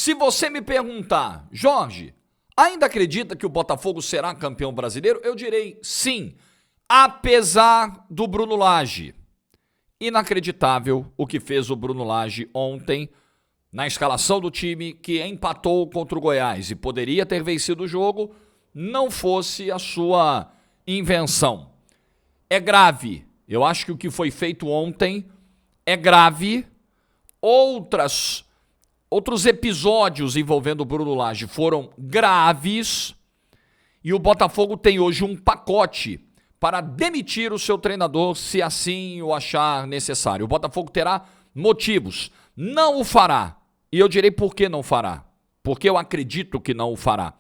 Se você me perguntar, Jorge, ainda acredita que o Botafogo será campeão brasileiro? Eu direi sim, apesar do Bruno Lage. Inacreditável o que fez o Bruno Lage ontem na escalação do time que empatou contra o Goiás e poderia ter vencido o jogo, não fosse a sua invenção. É grave. Eu acho que o que foi feito ontem é grave. Outros episódios envolvendo o Bruno Lage foram graves e o Botafogo tem hoje um pacote para demitir o seu treinador se assim o achar necessário. O Botafogo terá motivos. Não o fará. E eu direi por que não fará. Porque eu acredito que não o fará.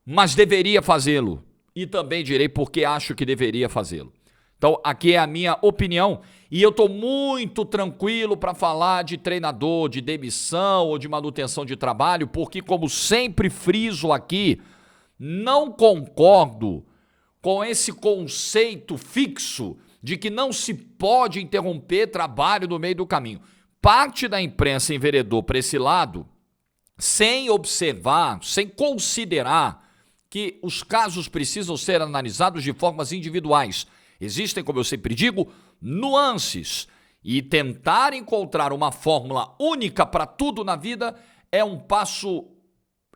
Mas deveria fazê-lo. E também direi por que acho que deveria fazê-lo. Então, aqui é a minha opinião. E eu estou muito tranquilo para falar de treinador, de demissão ou de manutenção de trabalho, porque, como sempre friso aqui, não concordo com esse conceito fixo de que não se pode interromper trabalho no meio do caminho. Parte da imprensa enveredou para esse lado sem observar, sem considerar que os casos precisam ser analisados de formas individuais. Existem, como eu sempre digo, nuances. E tentar encontrar uma fórmula única para tudo na vida é um passo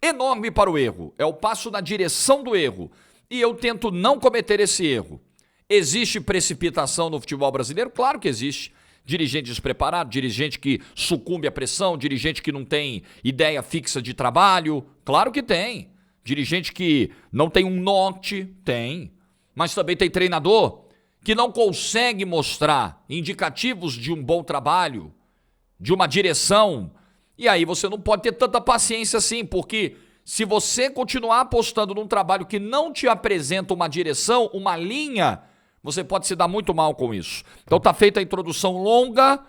enorme para o erro. É o passo na direção do erro. E eu tento não cometer esse erro. Existe precipitação no futebol brasileiro? Claro que existe. Dirigente despreparado, dirigente que sucumbe à pressão, dirigente que não tem ideia fixa de trabalho. Claro que tem. Dirigente que não tem um norte? Tem. Mas também tem treinador que não consegue mostrar indicativos de um bom trabalho, de uma direção. E aí você não pode ter tanta paciência assim, porque se você continuar apostando num trabalho que não te apresenta uma direção, uma linha, você pode se dar muito mal com isso. Então tá feita a introdução longa,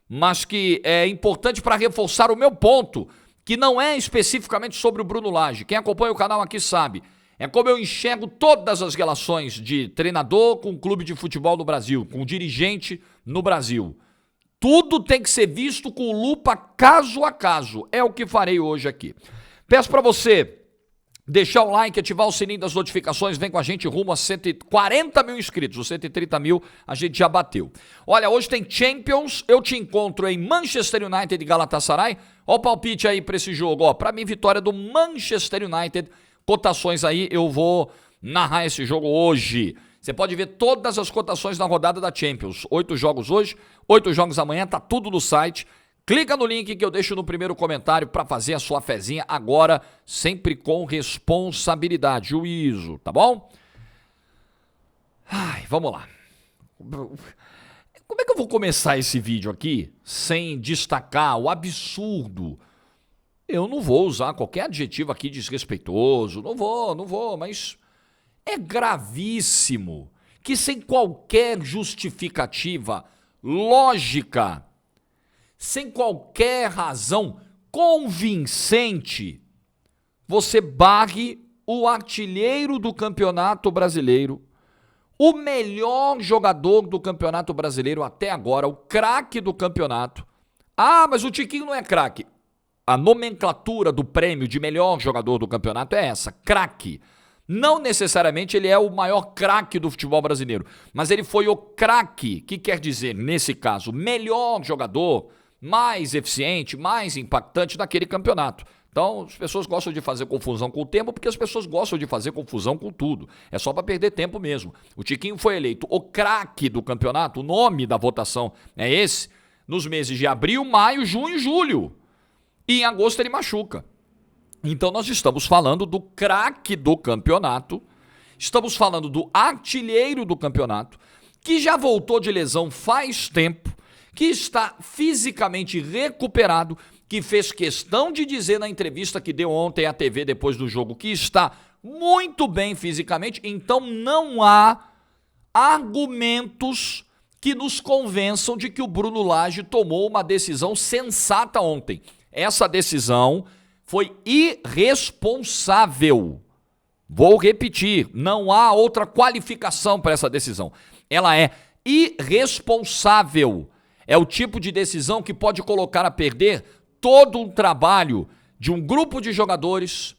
mas que é importante para reforçar o meu ponto, que não é especificamente sobre o Bruno Lage. Quem acompanha o canal aqui sabe. É como eu enxergo todas as relações de treinador com clube de futebol no Brasil, com dirigente no Brasil. Tudo tem que ser visto com lupa caso a caso. É o que farei hoje aqui. Peço para você deixar o like, ativar o sininho das notificações, vem com a gente rumo a 140 mil inscritos, os 130 mil a gente já bateu. Olha, hoje tem Champions, eu te encontro em Manchester United e Galatasaray. Ó o palpite aí para esse jogo, ó, para mim vitória do Manchester United, cotações aí, eu vou narrar esse jogo hoje. Você pode ver todas as cotações na rodada da Champions, 8 jogos hoje, 8 jogos amanhã, tá tudo no site. Clica no link que eu deixo no primeiro comentário para fazer a sua fezinha agora, sempre com responsabilidade, juízo, tá bom? Ai, vamos lá. Como é que eu vou começar esse vídeo aqui sem destacar o absurdo? Eu não vou usar qualquer adjetivo aqui desrespeitoso, não vou, mas é gravíssimo que sem qualquer justificativa lógica, sem qualquer razão convincente, você barre o artilheiro do Campeonato Brasileiro, o melhor jogador do Campeonato Brasileiro até agora, o craque do campeonato. Ah, mas o Tiquinho não é craque. A nomenclatura do prêmio de melhor jogador do campeonato é essa, craque. Não necessariamente ele é o maior craque do futebol brasileiro, mas ele foi o craque, que quer dizer, nesse caso, melhor jogador, mais eficiente, mais impactante daquele campeonato. Então, as pessoas gostam de fazer confusão com o tempo porque as pessoas gostam de fazer confusão com tudo. É só para perder tempo mesmo. O Tiquinho foi eleito o craque do campeonato, o nome da votação é esse, nos meses de abril, maio, junho e julho. E em agosto ele machuca. Então nós estamos falando do craque do campeonato, estamos falando do artilheiro do campeonato, que já voltou de lesão faz tempo, que está fisicamente recuperado, que fez questão de dizer na entrevista que deu ontem à TV depois do jogo que está muito bem fisicamente. Então não há argumentos que nos convençam de que o Bruno Lage tomou uma decisão sensata ontem. Essa decisão foi irresponsável. Vou repetir, não há outra qualificação para essa decisão. Ela é irresponsável. É o tipo de decisão que pode colocar a perder todo um trabalho de um grupo de jogadores,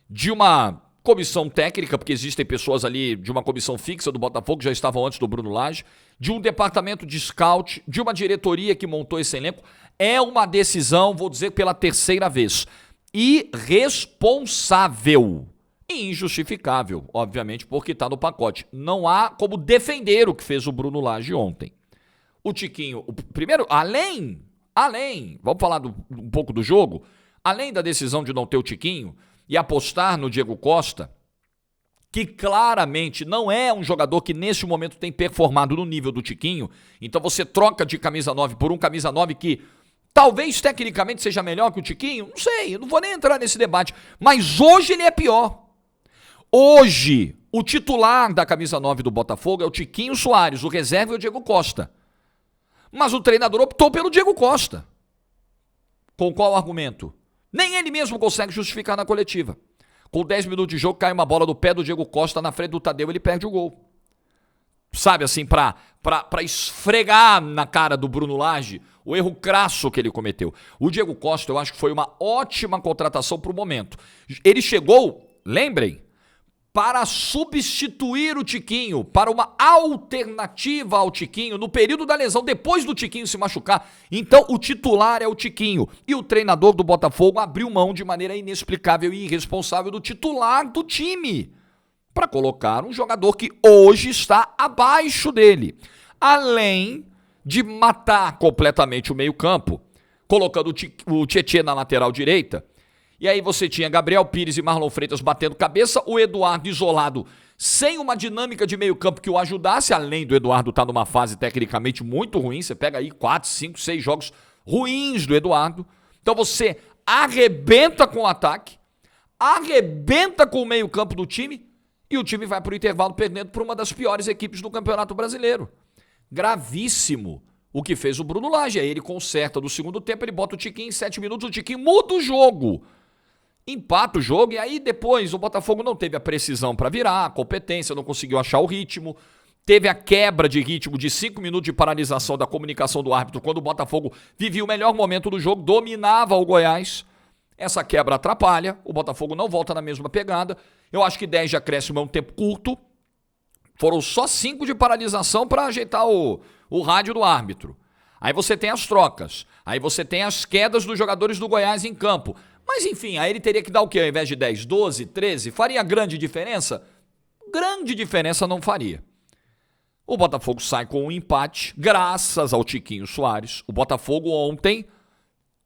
de uma comissão técnica, porque existem pessoas ali de uma comissão fixa do Botafogo que já estavam antes do Bruno Lage, de um departamento de scout, de uma diretoria que montou esse elenco. É uma decisão, vou dizer pela terceira vez, irresponsável e injustificável, obviamente, porque está no pacote. Não há como defender o que fez o Bruno Lage ontem. O Tiquinho, primeiro, além, vamos falar um pouco do jogo, além da decisão de não ter o Tiquinho e apostar no Diego Costa, que claramente não é um jogador que neste momento tem performado no nível do Tiquinho, então você troca de camisa 9 por um camisa 9 que talvez tecnicamente seja melhor que o Tiquinho, não sei, eu não vou nem entrar nesse debate, mas hoje ele é pior. Hoje, o titular da camisa 9 do Botafogo é o Tiquinho Soares, o reserva é o Diego Costa. Mas o treinador optou pelo Diego Costa. Com qual argumento? Nem ele mesmo consegue justificar na coletiva. Com 10 minutos de jogo, cai uma bola do pé do Diego Costa na frente do Tadeu, ele perde o gol. Sabe, assim, pra esfregar na cara do Bruno Lage o erro crasso que ele cometeu. O Diego Costa, eu acho que foi uma ótima contratação pro momento. Ele chegou, lembrem, para substituir o Tiquinho, para uma alternativa ao Tiquinho no período da lesão, depois do Tiquinho se machucar. Então o titular é o Tiquinho e o treinador do Botafogo abriu mão de maneira inexplicável e irresponsável do titular do time para colocar um jogador que hoje está abaixo dele. Além de matar completamente o meio-campo, colocando o Tietê na lateral direita. E aí você tinha Gabriel Pires e Marlon Freitas batendo cabeça, o Eduardo isolado, sem uma dinâmica de meio campo que o ajudasse, além do Eduardo estar numa fase tecnicamente muito ruim, você pega aí 4, 5, 6 jogos ruins do Eduardo, então você arrebenta com o ataque, arrebenta com o meio campo do time, e o time vai para o intervalo perdendo para uma das piores equipes do Campeonato Brasileiro. Gravíssimo o que fez o Bruno Lage, aí ele conserta no segundo tempo, ele bota o Tiquinho em 7 minutos, o Tiquinho muda o jogo. Empata o jogo e aí depois o Botafogo não teve a precisão para virar, a competência, não conseguiu achar o ritmo, teve a quebra de ritmo de 5 minutos de paralisação da comunicação do árbitro quando o Botafogo vivia o melhor momento do jogo, dominava o Goiás. Essa quebra atrapalha, o Botafogo não volta na mesma pegada. Eu acho que 10 de acréscimo é um tempo curto, foram só 5 de paralisação para ajeitar o rádio do árbitro. Aí você tem as trocas, aí você tem as quedas dos jogadores do Goiás em campo. Mas enfim, aí ele teria que dar o quê? Ao invés de 10, 12, 13? Faria grande diferença? Grande diferença não faria. O Botafogo sai com um empate, graças ao Tiquinho Soares. O Botafogo ontem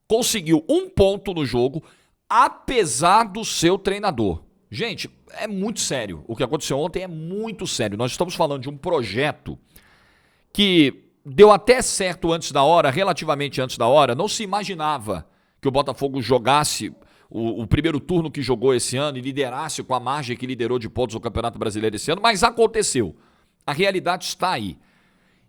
conseguiu 1 ponto no jogo, apesar do seu treinador. Gente, é muito sério. O que aconteceu ontem é muito sério. Nós estamos falando de um projeto que deu até certo antes da hora, relativamente antes da hora. Não se imaginava que o Botafogo jogasse o primeiro turno que jogou esse ano e liderasse com a margem que liderou de pontos no Campeonato Brasileiro esse ano, mas aconteceu. A realidade está aí.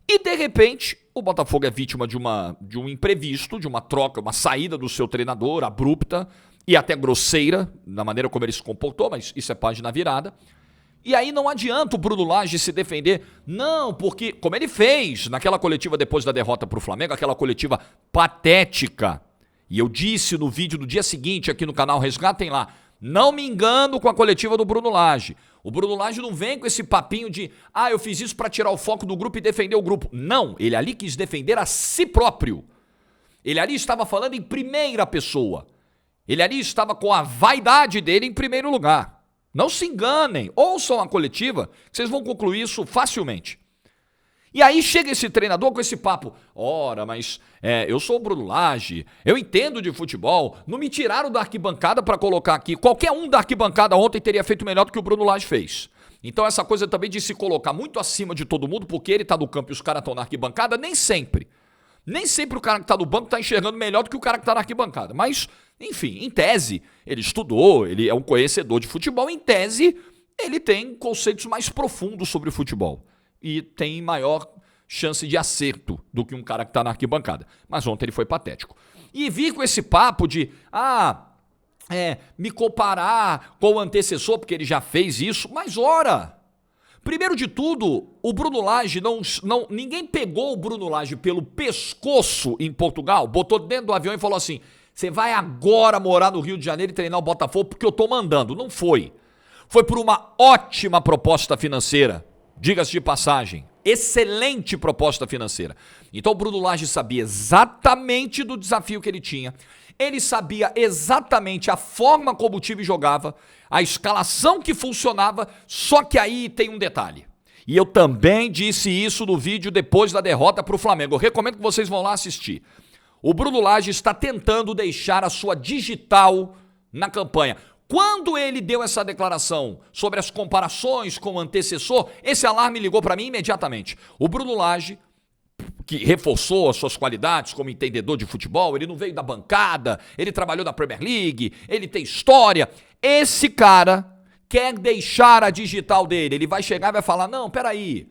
E, de repente, o Botafogo é vítima de um imprevisto, de uma troca, uma saída do seu treinador abrupta e até grosseira, na maneira como ele se comportou, mas isso é página virada. E aí não adianta o Bruno Lage se defender, não, porque, como ele fez naquela coletiva depois da derrota para o Flamengo, aquela coletiva patética. E eu disse no vídeo do dia seguinte aqui no canal, resgatem lá, não me engano com a coletiva do Bruno Lage. O Bruno Lage não vem com esse papinho de, eu fiz isso para tirar o foco do grupo e defender o grupo. Não, ele ali quis defender a si próprio. Ele ali estava falando em primeira pessoa. Ele ali estava com a vaidade dele em primeiro lugar. Não se enganem, ouçam a coletiva, que vocês vão concluir isso facilmente. E aí chega esse treinador com esse papo, ora, mas eu sou o Bruno Lage, eu entendo de futebol, não me tiraram da arquibancada para colocar aqui. Qualquer um da arquibancada ontem teria feito melhor do que o Bruno Lage fez. Então essa coisa também de se colocar muito acima de todo mundo, porque ele tá no campo e os caras estão na arquibancada, nem sempre. Nem sempre o cara que tá no banco tá enxergando melhor do que o cara que tá na arquibancada. Mas, enfim, em tese, ele estudou, ele é um conhecedor de futebol, em tese, ele tem conceitos mais profundos sobre o futebol. E tem maior chance de acerto do que um cara que está na arquibancada. Mas ontem ele foi patético. E vi com esse papo de, me comparar com o antecessor, porque ele já fez isso. Mas ora, primeiro de tudo, o Bruno Lage, ninguém pegou o Bruno Lage pelo pescoço em Portugal, botou dentro do avião e falou assim, Você vai agora morar no Rio de Janeiro e treinar o Botafogo porque eu tô mandando. Não foi. Foi por uma ótima proposta financeira. Diga-se de passagem. Excelente proposta financeira. Então o Bruno Lage sabia exatamente do desafio que ele tinha. Ele sabia exatamente a forma como o time jogava, a escalação que funcionava, só que aí tem um detalhe. E eu também disse isso no vídeo depois da derrota para o Flamengo. Eu recomendo que vocês vão lá assistir. O Bruno Lage está tentando deixar a sua digital na campanha. Quando ele deu essa declaração sobre as comparações com o antecessor, esse alarme ligou para mim imediatamente. O Bruno Lage, que reforçou as suas qualidades como entendedor de futebol, ele não veio da bancada, ele trabalhou na Premier League, ele tem história. Esse cara quer deixar a digital dele, ele vai chegar e vai falar, não, peraí,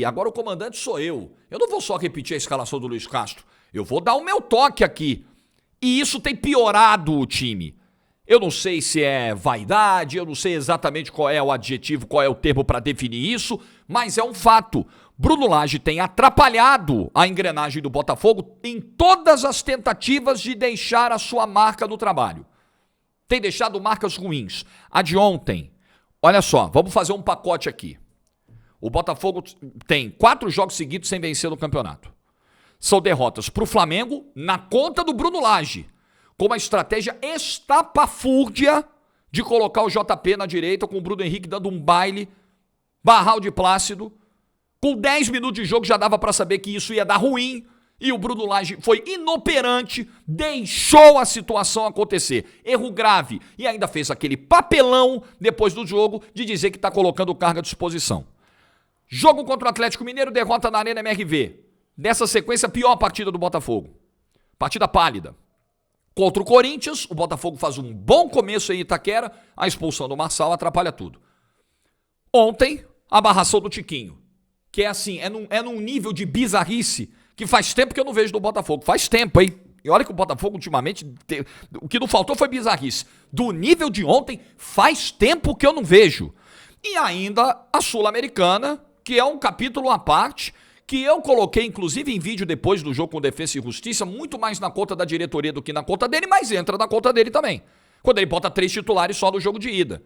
agora o comandante sou eu não vou só repetir a escalação do Luiz Castro, eu vou dar o meu toque aqui. E isso tem piorado o time. Eu não sei se é vaidade, eu não sei exatamente qual é o adjetivo, qual é o termo para definir isso, mas é um fato. Bruno Lage tem atrapalhado a engrenagem do Botafogo em todas as tentativas de deixar a sua marca no trabalho. Tem deixado marcas ruins. A de ontem, olha só, vamos fazer um pacote aqui. O Botafogo tem 4 jogos seguidos sem vencer no campeonato. São derrotas para o Flamengo na conta do Bruno Lage, com uma estratégia estapafúrdia de colocar o JP na direita, com o Bruno Henrique dando um baile, barral de Plácido. Com 10 minutos de jogo já dava para saber que isso ia dar ruim, e o Bruno Lage foi inoperante, deixou a situação acontecer. Erro grave, e ainda fez aquele papelão depois do jogo de dizer que está colocando carga à disposição. Jogo contra o Atlético Mineiro, derrota na Arena MRV. Dessa sequência, a pior partida do Botafogo. Partida pálida. Contra o Corinthians, o Botafogo faz um bom começo em Itaquera, a expulsão do Marçal atrapalha tudo. Ontem, a barração do Tiquinho, que é assim, é num nível de bizarrice que faz tempo que eu não vejo do Botafogo. Faz tempo, hein? E olha que o Botafogo ultimamente, o que não faltou foi bizarrice. Do nível de ontem, faz tempo que eu não vejo. E ainda a Sul-Americana, que é um capítulo à parte, que eu coloquei inclusive em vídeo depois do jogo com Defensa e Justiça, muito mais na conta da diretoria do que na conta dele, mas entra na conta dele também. Quando ele bota 3 titulares só no jogo de ida.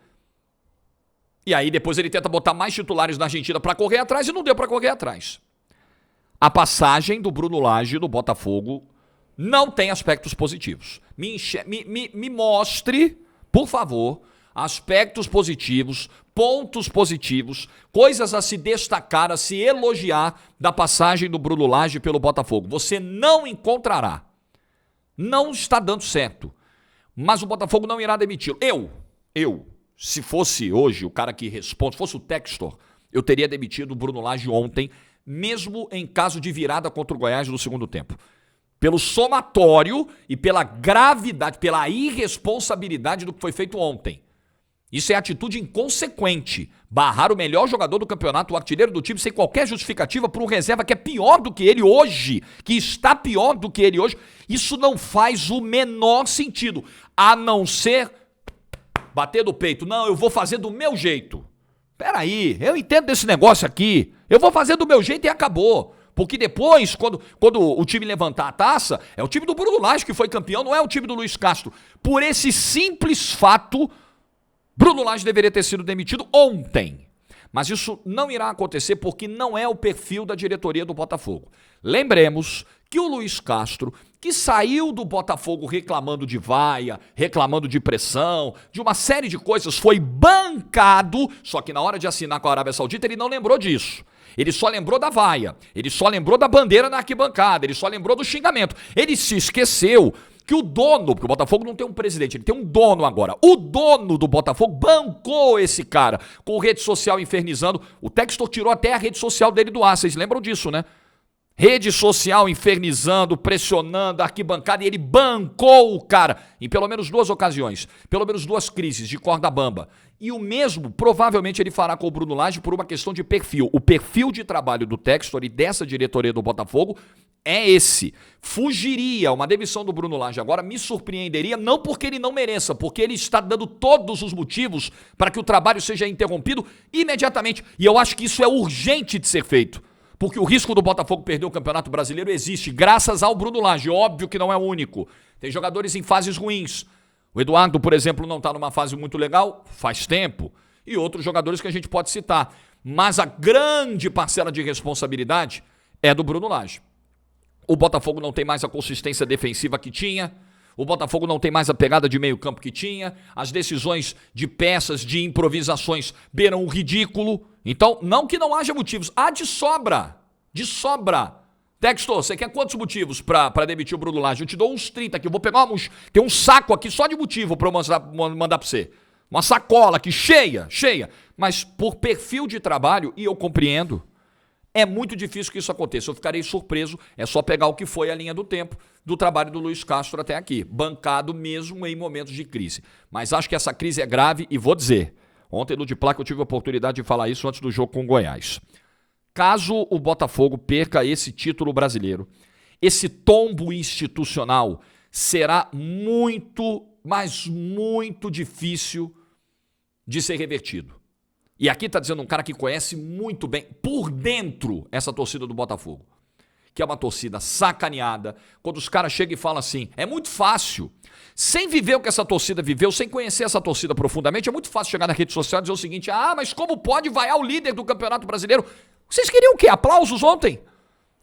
E aí depois ele tenta botar mais titulares na Argentina para correr atrás e não deu para correr atrás. A passagem do Bruno Lage no Botafogo não tem aspectos positivos. Me mostre, por favor, aspectos positivos, pontos positivos, coisas a se destacar, a se elogiar da passagem do Bruno Lage pelo Botafogo. Você não encontrará. Não está dando certo. Mas o Botafogo não irá demiti-lo. Eu, se fosse hoje o cara que responde, se fosse o Textor, eu teria demitido o Bruno Lage ontem, mesmo em caso de virada contra o Goiás no segundo tempo. Pelo somatório e pela gravidade, pela irresponsabilidade do que foi feito ontem. Isso é atitude inconsequente. Barrar o melhor jogador do campeonato, o artilheiro do time, sem qualquer justificativa por um reserva que é pior do que ele hoje, que está pior do que ele hoje. Isso não faz o menor sentido, a não ser bater do peito. Não, eu vou fazer do meu jeito. Peraí, eu entendo desse negócio aqui. Eu vou fazer do meu jeito e acabou. Porque depois, quando o time levantar a taça, é o time do Bruno Lage que foi campeão, não é o time do Luiz Castro. Por esse simples fato, Bruno Lage deveria ter sido demitido ontem. Mas isso não irá acontecer porque não é o perfil da diretoria do Botafogo. Lembremos que o Luiz Castro, que saiu do Botafogo reclamando de vaia, reclamando de pressão, de uma série de coisas, foi bancado, só que na hora de assinar com a Arábia Saudita ele não lembrou disso. Ele só lembrou da vaia, ele só lembrou da bandeira na arquibancada, ele só lembrou do xingamento. Ele se esqueceu que o dono, porque o Botafogo não tem um presidente, ele tem um dono agora. O dono do Botafogo bancou esse cara com rede social infernizando. O Textor tirou até a rede social dele do ar, vocês lembram disso, né? Rede social infernizando, pressionando a arquibancada, e ele bancou o cara em pelo menos 2 ocasiões, pelo menos 2 crises de corda bamba. E o mesmo provavelmente ele fará com o Bruno Lage por uma questão de perfil. O perfil de trabalho do Textor e dessa diretoria do Botafogo é esse. Fugiria uma demissão do Bruno Lage agora, me surpreenderia, não porque ele não mereça, porque ele está dando todos os motivos para que o trabalho seja interrompido imediatamente. E eu acho que isso é urgente de ser feito. Porque o risco do Botafogo perder o Campeonato Brasileiro existe, graças ao Bruno Lage. Óbvio que não é o único. Tem jogadores em fases ruins. O Eduardo, por exemplo, não está numa fase muito legal, faz tempo. E outros jogadores que a gente pode citar. Mas a grande parcela de responsabilidade é do Bruno Lage. O Botafogo não tem mais a consistência defensiva que tinha. O Botafogo não tem mais a pegada de meio campo que tinha. As decisões de peças, de improvisações beiram o ridículo. Então, não que não haja motivos. Há de sobra. De sobra. Textor, você quer quantos motivos para demitir o Bruno Lage? Eu te dou uns 30 aqui. Eu vou pegar tem um saco aqui só de motivo para eu mandar para você. Uma sacola aqui cheia. Mas por perfil de trabalho, e eu compreendo, é muito difícil que isso aconteça. Eu ficarei surpreso. É só pegar o que foi a linha do tempo do trabalho do Luiz Castro até aqui. Bancado mesmo em momentos de crise. Mas acho que essa crise é grave e vou dizer. Ontem no de placa eu tive a oportunidade de falar isso antes do jogo com o Goiás. Caso o Botafogo perca esse título brasileiro, esse tombo institucional será muito, mas muito difícil de ser revertido. E aqui está dizendo um cara que conhece muito bem, por dentro, essa torcida do Botafogo. Que é uma torcida sacaneada. Quando os caras chegam e falam assim, é muito fácil. Sem viver o que essa torcida viveu, sem conhecer essa torcida profundamente, é muito fácil chegar na rede social e dizer o seguinte, mas como pode vaiar o líder do Campeonato Brasileiro? Vocês queriam o quê? Aplausos ontem?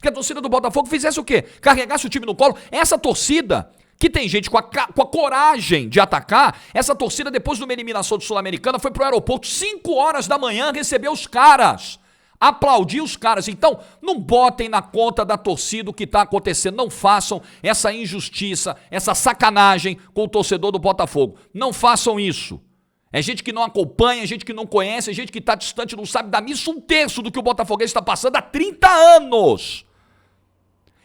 Que a torcida do Botafogo fizesse o quê? Carregasse o time no colo? Essa torcida, que tem gente com a coragem de atacar, essa torcida, depois de uma eliminação do Sul-Americana, foi pro aeroporto 5 horas da manhã receber os caras. Aplaudir os caras. Então, não botem na conta da torcida o que está acontecendo. Não façam essa injustiça, essa sacanagem com o torcedor do Botafogo. Não façam isso. É gente que não acompanha, é gente que não conhece, é gente que está distante, não sabe da missa 1/3 do que o Botafoguense está passando há 30 anos.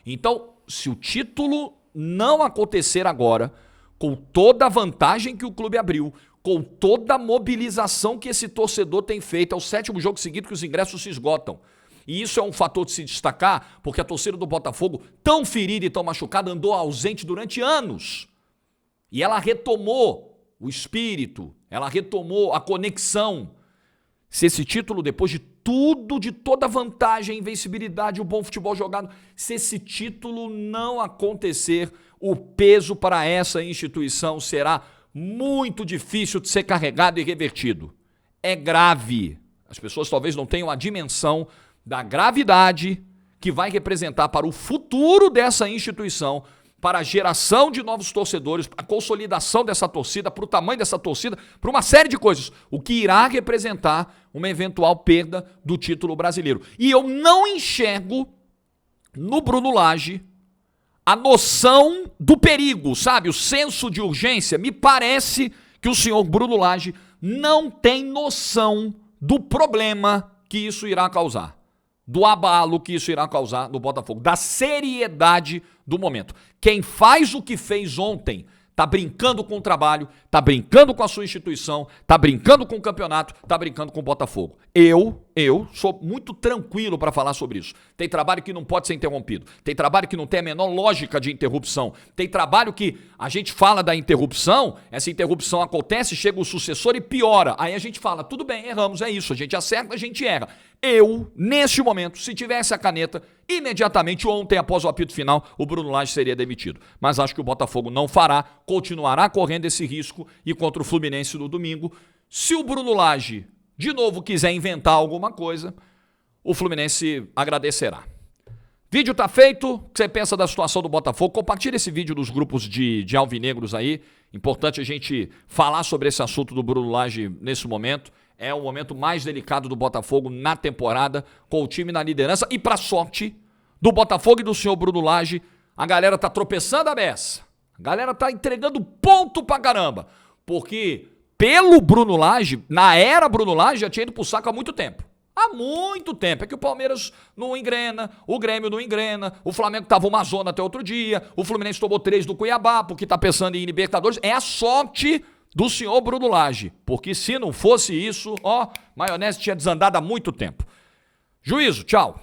Então, se o título não acontecer agora, com toda a vantagem que o clube abriu, com toda a mobilização que esse torcedor tem feito, é o 7º jogo seguido que os ingressos se esgotam. E isso é um fator de se destacar, porque a torcida do Botafogo, tão ferida e tão machucada, andou ausente durante anos. E ela retomou o espírito, ela retomou a conexão. Se esse título, depois de tudo, de toda a vantagem, a invencibilidade, o bom futebol jogado, se esse título não acontecer, o peso para essa instituição será muito difícil de ser carregado e revertido. É grave. As pessoas talvez não tenham a dimensão da gravidade que vai representar para o futuro dessa instituição, para a geração de novos torcedores, a consolidação dessa torcida, para o tamanho dessa torcida, para uma série de coisas, o que irá representar uma eventual perda do título brasileiro. E eu não enxergo no Bruno Lage a noção do perigo, sabe? O senso de urgência. Me parece que o senhor Bruno Lage não tem noção do problema que isso irá causar, do abalo que isso irá causar no Botafogo, da seriedade do momento. Quem faz o que fez ontem tá brincando com o trabalho, tá brincando com a sua instituição, tá brincando com o campeonato, tá brincando com o Botafogo. Eu sou muito tranquilo para falar sobre isso. Tem trabalho que não pode ser interrompido. Tem trabalho que não tem a menor lógica de interrupção. Tem trabalho que a gente fala da interrupção, essa interrupção acontece, chega o sucessor e piora. Aí a gente fala, tudo bem, erramos, é isso. A gente acerta, a gente erra. Neste momento, se tivesse a caneta, imediatamente ontem, após o apito final, o Bruno Lage seria demitido. Mas acho que o Botafogo não fará, continuará correndo esse risco e contra o Fluminense no domingo. Se o Bruno Lage, de novo, quiser inventar alguma coisa, o Fluminense agradecerá. Vídeo tá feito. O que você pensa da situação do Botafogo? Compartilha esse vídeo nos grupos de alvinegros aí. Importante a gente falar sobre esse assunto do Bruno Lage nesse momento. É o momento mais delicado do Botafogo na temporada, com o time na liderança. E para sorte do Botafogo e do senhor Bruno Lage, a galera tá tropeçando a beça. A galera tá entregando ponto pra caramba. Porque pelo Bruno Lage, na era Bruno Lage, já tinha ido pro saco há muito tempo. Há muito tempo. É que o Palmeiras não engrena, o Grêmio não engrena, o Flamengo tava uma zona até outro dia, o Fluminense tomou 3 do Cuiabá, porque tá pensando em Libertadores. É a sorte do senhor Bruno Lage, porque se não fosse isso, maionese tinha desandado há muito tempo. Juízo, tchau.